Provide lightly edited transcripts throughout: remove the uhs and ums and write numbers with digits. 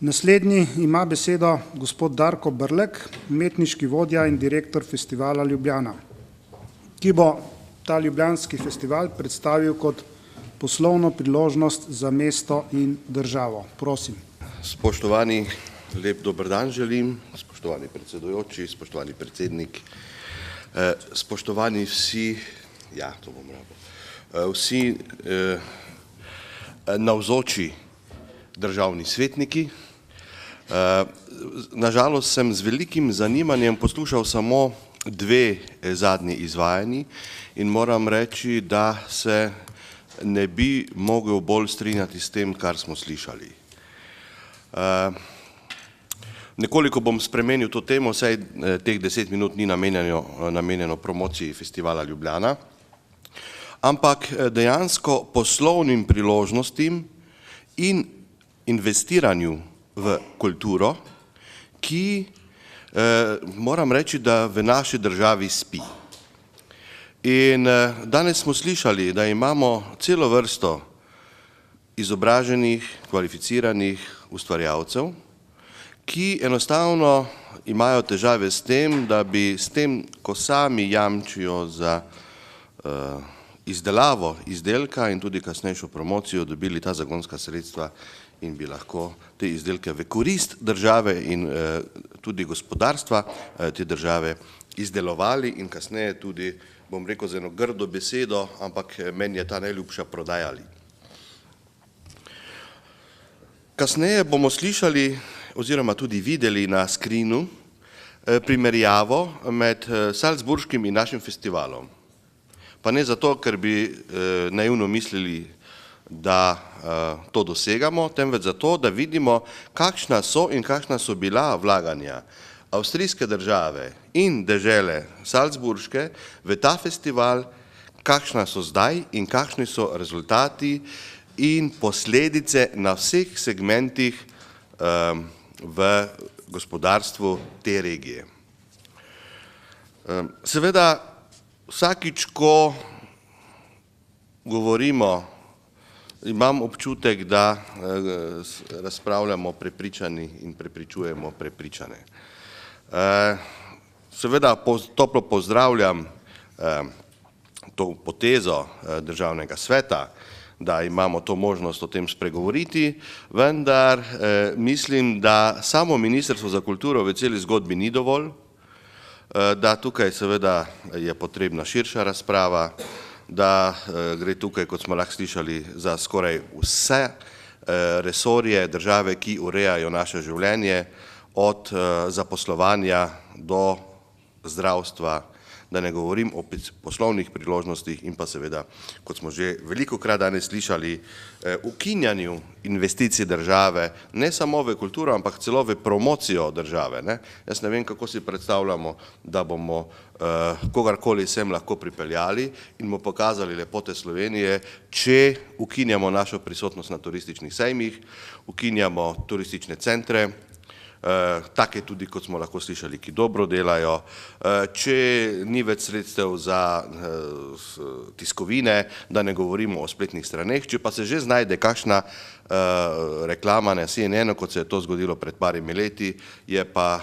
Naslednji ima besedo gospod Darko Brlek, umetniški vodja in direktor festivala Ljubljana, ki bo ta ljubljanski festival predstavil kot poslovno priložnost za mesto in državo. Prosim. Spoštovani, lep dober dan želim, spoštovani predsedujoči, spoštovani predsednik, spoštovani vsi, vsi navzoči državni svetniki. Nažalost sem z velikim zanimanjem poslušal samo dve zadnji izvajanji in moram reči, da se ne bi mogel bolj strinjati s tem, kar smo slišali. Nekoliko bom spremenil to temo, saj teh 10 minut ni namenjeno promociji festivala Ljubljana, ampak dejansko poslovnim priložnostim in investiranju v kulturo, ki moram reči, da v naši državi spi. In danes smo slišali, da imamo celo vrsto izobraženih, kvalificiranih ustvarjalcev, ki enostavno imajo težave s tem, da bi s tem, ko sami jamčijo za izdelavo izdelka in tudi kasnejšo promocijo, dobili ta zagonska sredstva in bi lahko te izdelke v korist države in tudi gospodarstva te države izdelovali in kasneje tudi, bom rekel z eno grdo besedo, ampak meni je ta najljubša, prodajali. Kasneje bomo slišali oziroma tudi videli na skrinu primerjavo med Salzburškim in našim festivalom. Pa ne zato, ker bi naivno mislili, da to dosegamo, temveč zato, da vidimo, kakšna so in kakšna so bila vlaganja avstrijske države in dežele Salzburške v ta festival, kakšna so zdaj in kakšni so rezultati in posledice na vseh segmentih v gospodarstvu te regije. Seveda, vsakič, ko govorimo, imam občutek, da razpravljamo prepričani in prepričujemo prepričane. Seveda toplo pozdravljam to potezo Državnega sveta, da imamo to možnost o tem spregovoriti, vendar mislim, da samo Ministrstvo za kulturo v celi zgodbi ni dovolj, da tukaj seveda je potrebna širša razprava, da gre tukaj, kot smo lahko slišali, za skoraj vse resorje države, ki urejajo naše življenje, od zaposlovanja do zdravstva, da ne govorim o poslovnih priložnostih in pa seveda, kot smo že velikokrat danes slišali, ukinjanju investicij države, ne samo v kulturo, ampak celo v promocijo države. Jaz ne vem, kako si predstavljamo, da bomo kogarkoli sem lahko pripeljali in mu pokazali lepote Slovenije, če ukinjamo našo prisotnost na turističnih sejmih, ukinjamo turistične centre, take tudi, kot smo lahko slišali, ki dobro delajo, če ni več sredstev za tiskovine, da ne govorimo o spletnih straneh, če pa se že znajde kakšna reklama na CNN-u, kot se je to zgodilo pred parimi leti, je pa,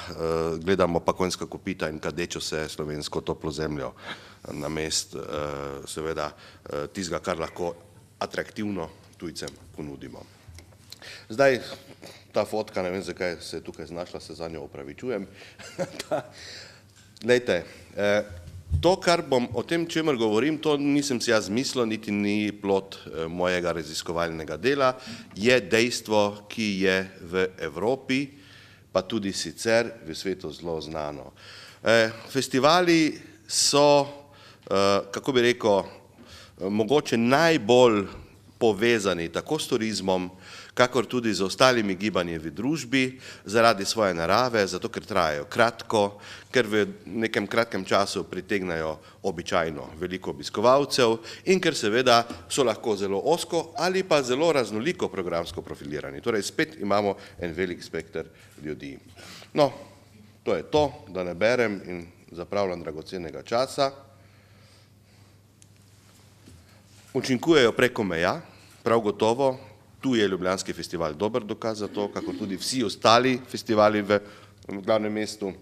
gledamo pa konjska kopita in kadečo se slovensko toplo zemljo namest, seveda, tistega, kar lahko atraktivno tujcem ponudimo. Zdaj, ta fotka, ne vem, zakaj se je tukaj znašla, se za njo opravičujem. Glejte, to, kar bom o tem, čemer govorim, to nisem si jaz mislil, niti ni plod mojega raziskovalnega dela, je dejstvo, ki je v Evropi, pa tudi sicer v svetu zelo znano. Festivali so, kako bi rekel, mogoče najbolj povezani tako s turizmom, kakor tudi z ostalimi gibanji v družbi, zaradi svoje narave, zato ker trajajo kratko, ker v nekem kratkem času pritegnajo običajno veliko obiskovalcev in ker seveda so lahko zelo ozko ali pa zelo raznoliko programsko profilirani. Torej spet imamo en velik spekter ljudi. No, to je to, da ne berem in zapravljam dragocenega časa. Učinkujejo preko meja, prav gotovo, Tu je Ljubljanski festival dober dokaz za to, kako tudi vsi ostali festivali v glavnem mestu.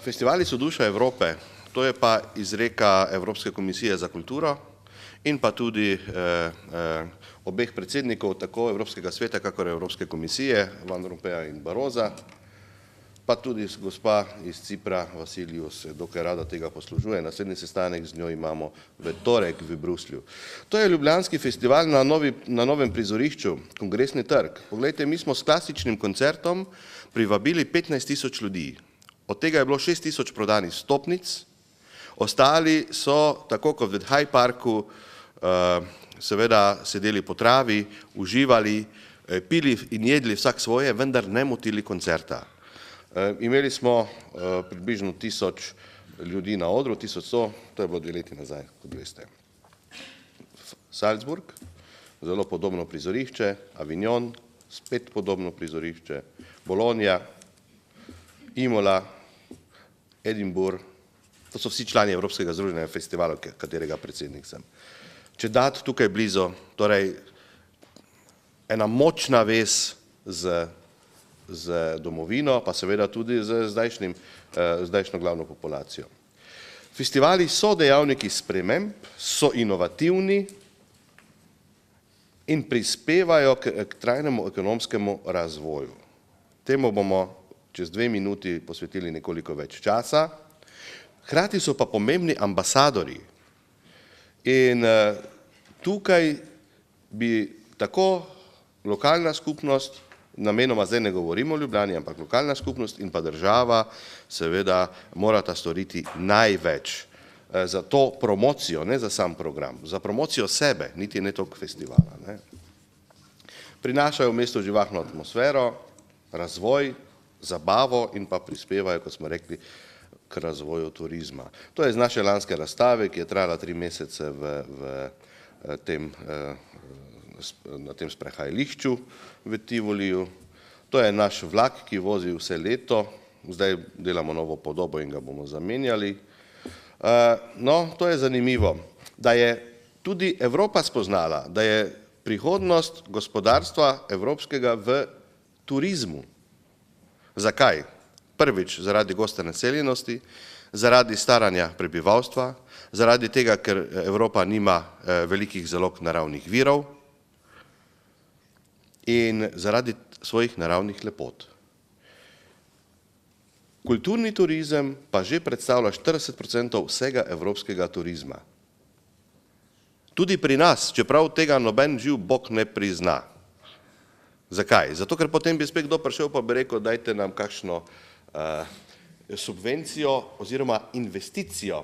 Festivali so duša Evrope, to je pa izreka Evropske komisije za kulturo in pa tudi obeh predsednikov, tako Evropskega sveta, kakor Evropske komisije, Van Rompuya in Barrosa, pa tudi gospa iz Cipra, Vasiliju, se dokaj rada tega poslužuje. Naslednji sestanek z njo imamo v torek v Bruslju. To je Ljubljanski festival na novem prizorišču, Kongresni trg. Poglejte, mi smo s klasičnim koncertom privabili 15.000 ljudi. Od tega je bilo 6.000 prodanih stopnic, ostali so, tako kot v Hyde Parku, seveda sedeli po travi, uživali, pili in jedli vsak svoje, vendar ne motili koncerta. Imeli smo približno 1000 ljudi na odru, 1100, to je bilo 2 leti nazaj, kot veste. Salzburg, zelo podobno prizorišče, Avignon, spet podobno prizorišče, Bologna, Imola, Edinburgh, to so vsi člani Evropskega združenja festivalov, katerega predsednik sem. Če dati tukaj blizu, torej ena močna vez z domovino, pa seveda tudi z zdajšnjo glavno populacijo. Festivali so dejavniki sprememb, so inovativni in prispevajo k trajnemu ekonomskemu razvoju. Temu bomo čez 2 minuti posvetili nekoliko več časa. Hkrati so pa pomembni ambasadori. In tukaj bi tako lokalna skupnost, namenoma zdaj ne govorimo o Ljubljani, ampak lokalna skupnost in pa država seveda morata storiti največ za to promocijo, ne za sam program, za promocijo sebe, niti ne toliko festivala. Prinašajo v mesto živahno atmosfero, razvoj, zabavo in pa prispevajo, kot smo rekli, k razvoju turizma. To je iz naše lanske razstave, ki je trajala 3 mesece na tem sprehajališču v Tivoliju. To je naš vlak, ki vozi vse leto, zdaj delamo novo podobo in ga bomo zamenjali. No, to je zanimivo, da je tudi Evropa spoznala, da je prihodnost gospodarstva evropskega v turizmu. Zakaj? Prvič, zaradi goste naseljenosti, zaradi staranja prebivalstva, zaradi tega, ker Evropa nima velikih zalog naravnih virov in zaradi svojih naravnih lepot. Kulturni turizem pa že predstavlja 40% vsega evropskega turizma. Tudi pri nas, čeprav tega noben živ Bog ne prizna. Zakaj? Zato, ker potem bi spet kdo prišel pa bi rekel, dajte nam kakšno subvencijo oziroma investicijo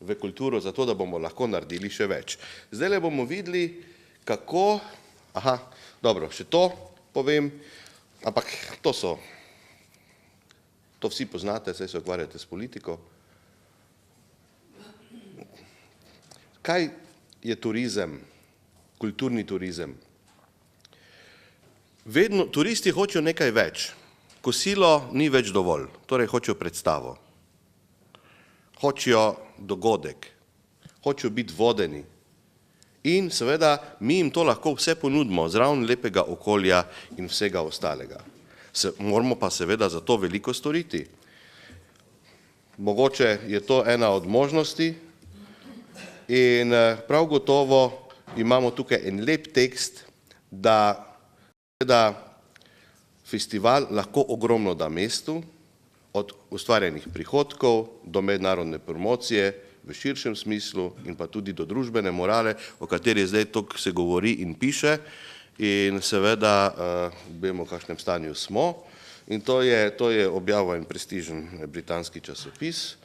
v kulturo, zato da bomo lahko naredili še več. Zdaj bomo videli, kako, dobro, še to povem, ampak to vsi poznate, saj se ukvarjate s politiko. Kaj je turizem, kulturni turizem? Vedno turisti hočejo nekaj več. Kosilo ni več dovolj, torej hočejo predstavo. Hočejo dogodek, hočejo biti vodeni. In seveda mi jim to lahko vse ponudimo, zraven lepega okolja in vsega ostalega. Moramo pa seveda za to veliko storiti. Mogoče je to ena od možnosti in prav gotovo imamo tukaj en lep tekst, da festival lahko ogromno da mestu, od ustvarjenih prihodkov do mednarodne promocije v širšem smislu in pa tudi do družbene morale, o kateri zdaj toliko se govori in piše in seveda vemo, v kakšnem stanju smo. In to je objavil en prestižen britanski časopis.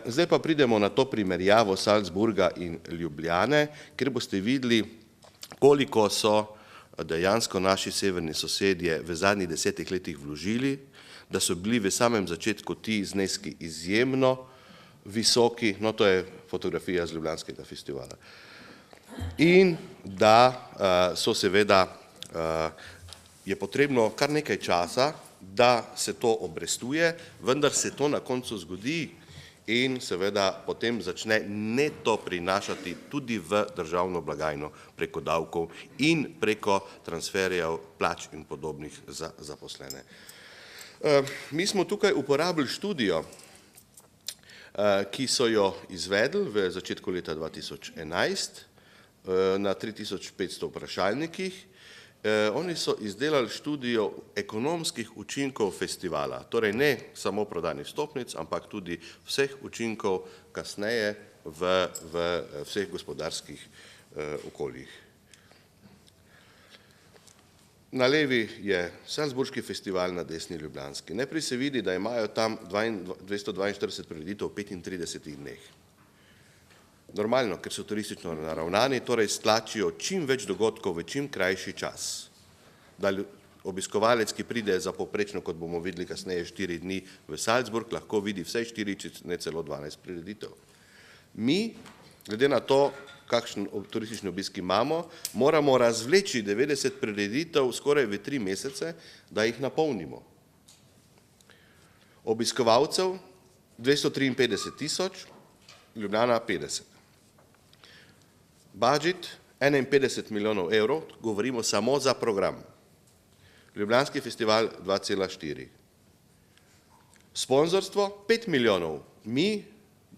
Zdaj pa pridemo na to primerjavo Salzburga in Ljubljane, kjer boste videli, koliko so dejansko naši severni sosedje v zadnjih 10 letih vložili, da so bili v samem začetku ti zneski izjemno visoki, no to je fotografija z Ljubljanskega festivala. In da so seveda, je potrebno kar nekaj časa, da se to obrestuje, vendar se to na koncu zgodi in seveda potem začne neto prinašati tudi v državno blagajno preko davkov in preko transferjev plač in podobnih za zaposlene. Mi smo tukaj uporabili študijo, ki so jo izvedli v začetku leta 2011 na 3500 vprašalnikih. Oni so izdelali študijo ekonomskih učinkov festivala, torej ne samo prodajnih vstopnic, ampak tudi vseh učinkov kasneje v vseh gospodarskih okoljih. Na levi je Salzburški festival, na desni ljubljanski. Najprej se vidi, da imajo tam 242 prireditev v 35 dneh. Normalno, ker so turistično naravnani, torej stlačijo čim več dogodkov v čim krajši čas. Da obiskovalec, ki pride za povprečno, kot bomo videli kasneje, 4 dni v Salzburg, lahko vidi vsaj 4, če ne celo 12 prireditev. Mi, glede na to, kakšen turistični obisk imamo, moramo razvleči 90 prireditev skoraj v 3 mesece, da jih napolnimo. Obiskovalcev 253 tisoč, Ljubljana 50. Budget 51 milijonov evrov, govorimo samo za program. Ljubljanski festival 2,4. Sponzorstvo 5 milijonov, mi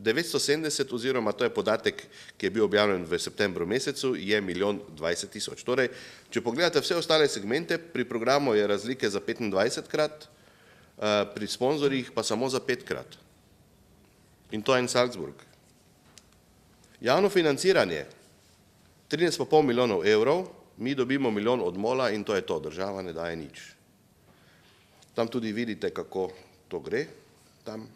970 oziroma to je podatek, ki je bil objavljen v septembru mesecu, je 1 020 000. Torej, če pogledate vse ostale segmente, pri programu je razlike za 25-krat, pri sponzorjih pa samo za 5-krat. In to je en Salzburg. Javno financiranje 13,5 milijonov evrov, mi dobimo milijon od MOL-a in to je to, država ne daje nič. Tam tudi vidite, kako to gre. Tam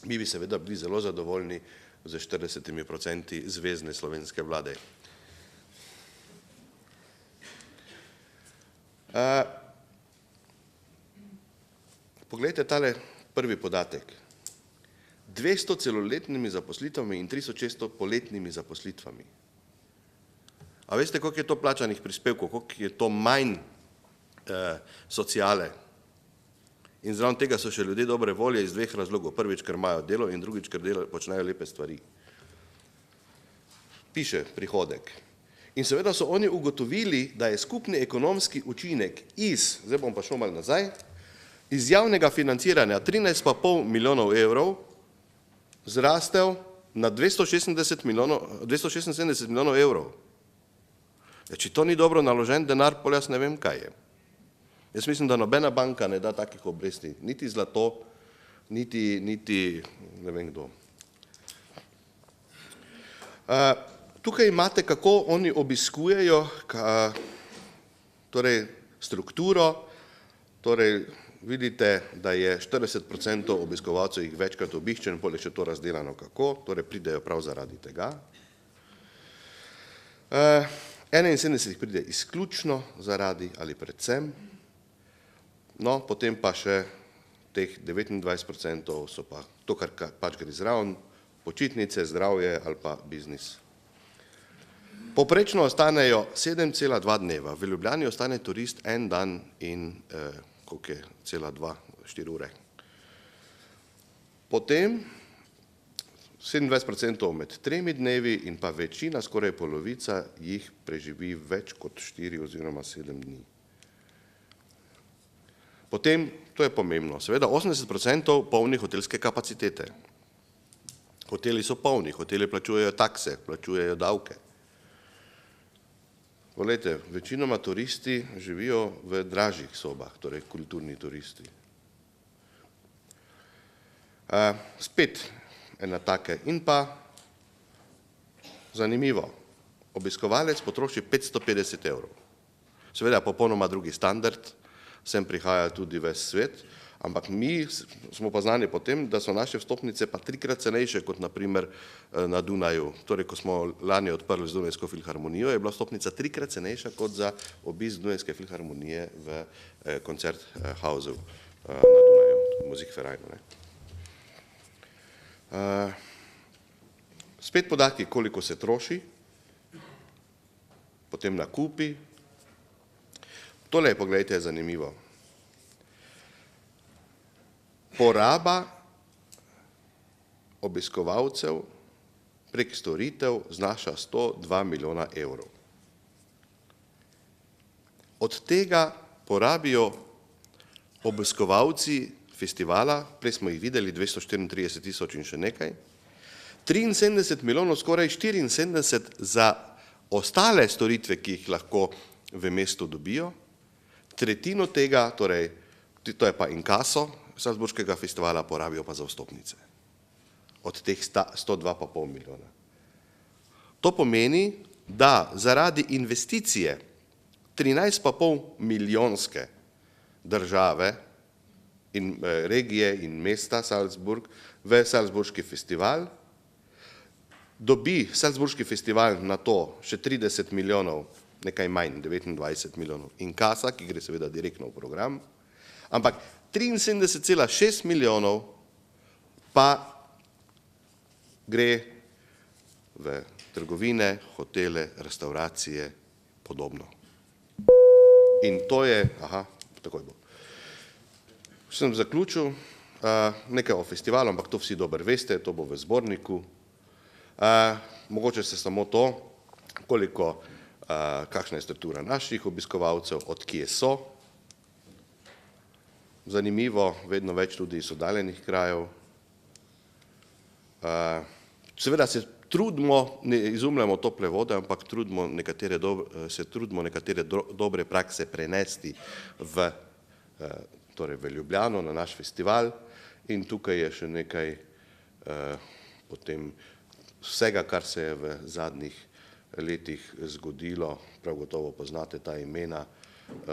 mi bi seveda bili zelo zadovoljni z 40% zvezne slovenske vlade. Poglejte tale prvi podatek. 200 celoletnimi zaposlitvami in 1600 poletnimi zaposlitvami. A veste, koliko je to plačanih prispevkov, koliko je to manj sociale? In zraven tega so še ljudje dobre volje iz 2 razlogov. Prvič, ker imajo delo in drugič, ker počnejo lepe stvari. Piše prihodek. In seveda so oni ugotovili, da je skupni ekonomski učinek zdaj bom pa šel malo nazaj, iz javnega financiranja 13,5 milijonov evrov zrastel na 276 milijonov evrov. Če to ni dobro naložen denar, pol jaz ne vem, kaj je. Jaz mislim, da nobena banka ne da takih obresti, niti zlato, niti ne vem kdo. Tukaj imate, kako oni obiskujejo strukturo, torej vidite, da je 40% obiskovalcev jih večkrat obiščen, pol je še to razdelano kako, torej pridejo prav zaradi tega. 71 pride izključno zaradi ali predvsem, no, potem pa še teh 29% so pa to, kar pač gre zraven, počitnice, zdravje ali pa biznis. Povprečno ostanejo 7,2 dneva, v Ljubljani ostane turist en dan in koliko je, 4 ure. Potem 27% med 3 dnevi in pa večina, skoraj polovica, jih preživi več kot 4 oziroma 7 dni. Potem, to je pomembno, seveda 80% polni hotelske kapacitete. Hoteli so polni, hoteli plačujejo takse, plačujejo davke. Poglejte, večinoma turisti živijo v dražjih sobah, torej kulturni turisti. Spet ena take in pa zanimivo, obiskovalec potroši 550 evrov. Seveda popolnoma drugi standard, sem prihaja tudi ves svet, ampak mi smo pa znani po tem, da so naše vstopnice pa 3-krat cenejše kot na primer na Dunaju. Torej, ko smo lani odprli z Dunajsko filharmonijo, je bila vstopnica 3-krat cenejša kot za obisk Dunajske filharmonije v Koncerthausu na Dunaju, Musikvereinu. Spet podatki, koliko se troši, potem nakupi. Tole, poglejte, je zanimivo. Poraba obiskovalcev prek storitev znaša 102 milijona evrov. Od tega porabijo obiskovalci festivala, prej smo jih videli 234 tisoč in še nekaj, 73 milijonov, skoraj 74 za ostale storitve, ki jih lahko v mestu dobijo, tretjino tega, torej to je pa inkaso Salzburškega festivala, porabijo pa za vstopnice. Od teh 102,5 milijona. To pomeni, da zaradi investicije 13,5 milijonske države in regije in mesta Salzburg v Salzburški festival, dobi Salzburški festival na to še 30 milijonov, nekaj manj, 29 milijonov inkasa, ki gre seveda direktno v program, ampak 73,6 milijonov pa gre v trgovine, hotele, restauracije, podobno. In to je, takoj bo. Sem zaključil nekaj o festivalu, ampak to vsi dobro veste, to bo v zborniku. Mogoče se samo to, kakšna je struktura naših obiskovalcev, od kje so. Zanimivo, vedno več tudi iz oddaljenih krajev. Seveda se trudimo, ne izumljamo tople vode, ampak se trudimo nekatere dobre prakse prenesti v Ljubljano na naš festival in tukaj je še nekaj potem vsega, kar se je v zadnjih letih zgodilo, prav gotovo poznate ta imena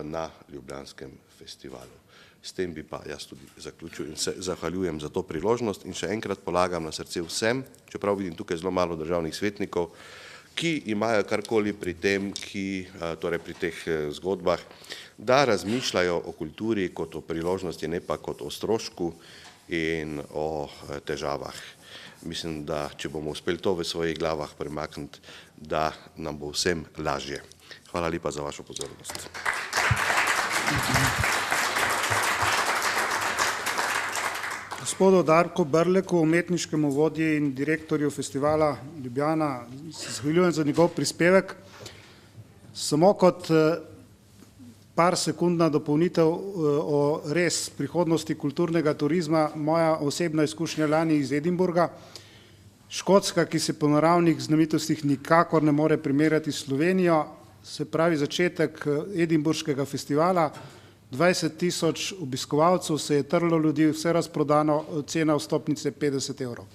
na Ljubljanskem festivalu. S tem bi pa jaz tudi zaključil in se zahvaljujem za to priložnost in še enkrat polagam na srce vsem, čeprav vidim tukaj zelo malo državnih svetnikov, ki imajo karkoli pri tem, torej pri teh zgodbah, da razmišljajo o kulturi kot o priložnosti, ne pa kot o strošku in o težavah. Mislim, da če bomo uspeli to v svojih glavah premakniti, da nam bo vsem lažje. Hvala lepa za vašo pozornost. Gospodu Darku Brleku, umetniškemu vodji in direktorju festivala Ljubljana, se zahvaljujem za njegov prispevek. Samo kot par sekundna dopolnitev o res prihodnosti kulturnega turizma, moja osebna izkušnja lani iz Edinburga. Škotska, ki se po naravnih znamenitostih nikakor ne more primerjati s Slovenijo, se pravi začetek Edinburškega festivala, 20 tisoč obiskovalcev, se je trlo ljudi, vse razprodano, cena vstopnice 50 evrov.